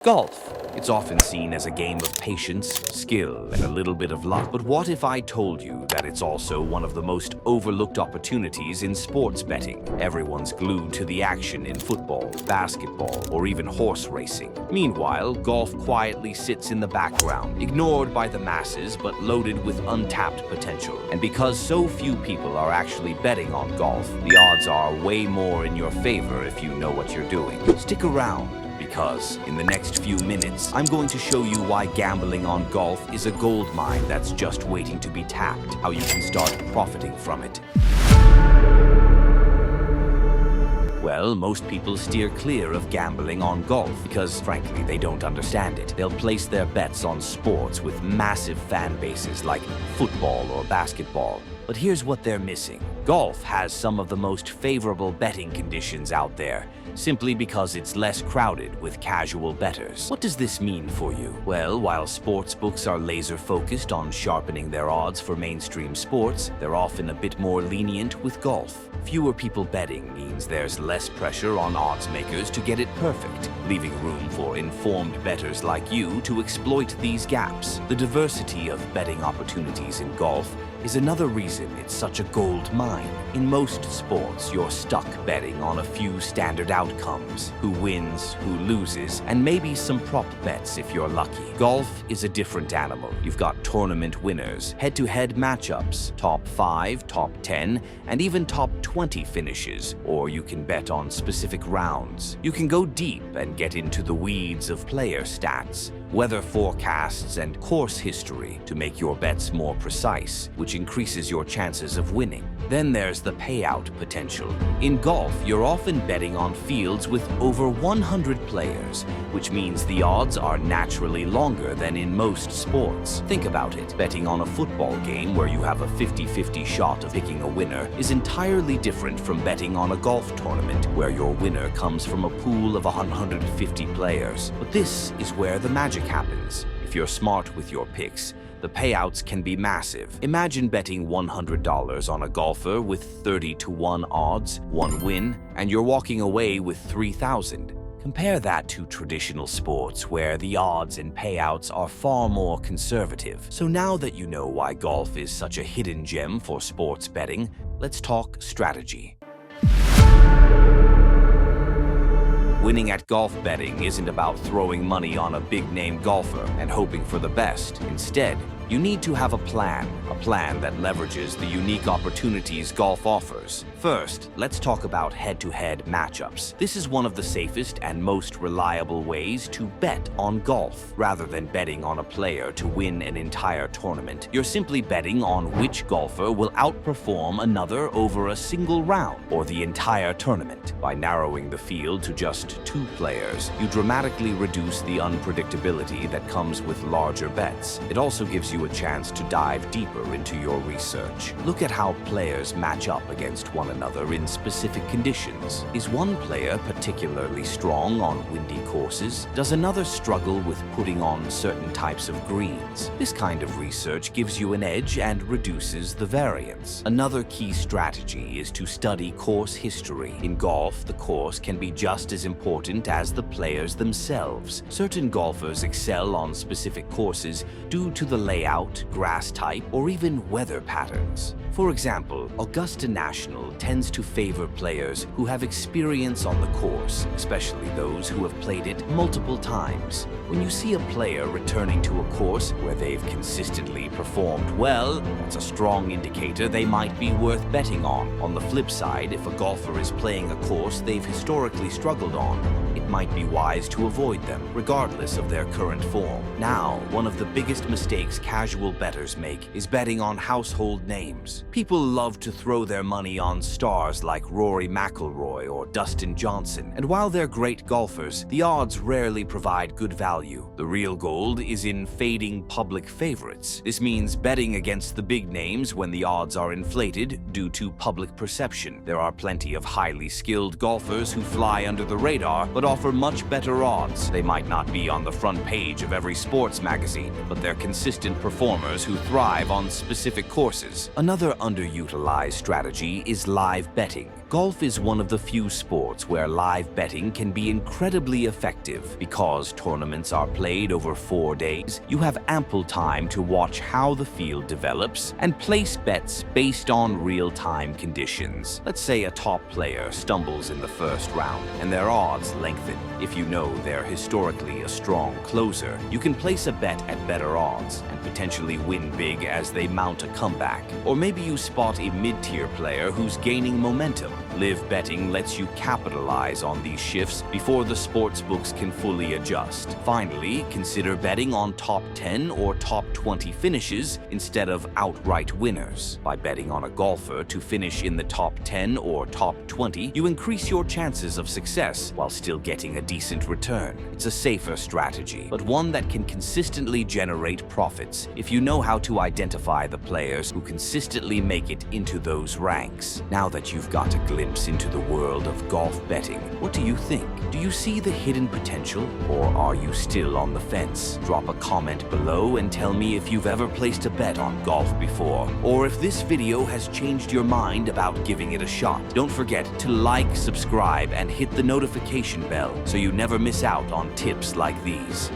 Golf. It's often seen as a game of patience, skill, and a little bit of luck. But what if I told you that it's also one of the most overlooked opportunities in sports betting? Everyone's glued to the action in football, basketball, or even horse racing. Meanwhile, golf quietly sits in the background, ignored by the masses but loaded with untapped potential. And because so few people are actually betting on golf, the odds are way more in your favor if you know what you're doing. Stick around, because in the next few minutes, I'm going to show you why gambling on golf is a gold mine that's just waiting to be tapped, how you can start profiting from it. Well, most people steer clear of gambling on golf because, frankly, they don't understand it. They'll place their bets on sports with massive fan bases like football or basketball. But here's what they're missing. Golf has some of the most favorable betting conditions out there, simply because it's less crowded with casual bettors. What does this mean for you? Well, while sportsbooks are laser-focused on sharpening their odds for mainstream sports, they're often a bit more lenient with golf. Fewer people betting means there's less pressure on odds makers to get it perfect, leaving room for informed bettors like you to exploit these gaps. The diversity of betting opportunities in golf is another reason it's such a gold mine. In most sports, you're stuck betting on a few standard outcomes: who wins, who loses, and maybe some prop bets if you're lucky. Golf is a different animal. You've got tournament winners, head-to-head matchups, top 5, top 10, and even top 20 finishes, or you can bet on specific rounds. You can go deep and get into the weeds of player stats, weather forecasts, and course history to make your bets more precise, which increases your chances of winning. Then there's the payout potential. In golf, you're often betting on fields with over 100 players, which means the odds are naturally longer than in most sports. Think about it. Betting on a football game where you have a 50-50 shot of picking a winner is entirely different from betting on a golf tournament where your winner comes from a pool of 150 players. But this is where the magic happens. If you're smart with your picks, the payouts can be massive. Imagine betting $100 on a golfer with 30-to-1 odds, one win, and you're walking away with $3,000. Compare that to traditional sports where the odds and payouts are far more conservative. So now that you know why golf is such a hidden gem for sports betting, let's talk strategy. Winning at golf betting isn't about throwing money on a big-name golfer and hoping for the best. Instead, you need to have a plan that leverages the unique opportunities golf offers. First, let's talk about head-to-head matchups. This is one of the safest and most reliable ways to bet on golf. Rather than betting on a player to win an entire tournament, you're simply betting on which golfer will outperform another over a single round or the entire tournament. By narrowing the field to just 2 players, you dramatically reduce the unpredictability that comes with larger bets. It also gives you a chance to dive deeper into your research. Look at how players match up against one another in specific conditions. Is one player particularly strong on windy courses? Does another struggle with putting on certain types of greens? This kind of research gives you an edge and reduces the variance. Another key strategy is to study course history. In golf, the course can be just as important as the players themselves. Certain golfers excel on specific courses due to the layout, grass type, or even weather patterns. For example, Augusta National tends to favor players who have experience on the course, especially those who have played it multiple times. When you see a player returning to a course where they've consistently performed well, that's a strong indicator they might be worth betting on. On the flip side, if a golfer is playing a course they've historically struggled on, it might be wise to avoid them, regardless of their current form. Now, one of the biggest mistakes casual bettors make is betting on household names. People love to throw their money on stars like Rory McIlroy or Dustin Johnson, and while they're great golfers, the odds rarely provide good value. The real gold is in fading public favorites. This means betting against the big names when the odds are inflated due to public perception. There are plenty of highly skilled golfers who fly under the radar but offer much better odds. They might not be on the front page of every sports magazine, but they're consistent performers who thrive on specific courses. Another underutilized strategy is live betting. Golf is one of the few sports where live betting can be incredibly effective. Because tournaments are played over 4 days, you have ample time to watch how the field develops and place bets based on real-time conditions. Let's say a top player stumbles in the first round and their odds lengthen. If you know they're historically a strong closer, you can place a bet at better odds and potentially win big as they mount a comeback. Or maybe you spot a mid-tier player who's gaining momentum. Live betting lets you capitalize on these shifts before the sportsbooks can fully adjust. Finally, consider betting on top 10 or top 20 finishes instead of outright winners. By betting on a golfer to finish in the top 10 or top 20, you increase your chances of success while still getting a decent return. It's a safer strategy, but one that can consistently generate profits if you know how to identify the players who consistently make it into those ranks. Now that you've got a glimpse into the world of golf betting, what do you think? Do you see the hidden potential, or are you still on the fence? Drop a comment below and tell me if you've ever placed a bet on golf before, or if this video has changed your mind about giving it a shot. Don't forget to like, subscribe, and hit the notification bell so you never miss out on tips like these.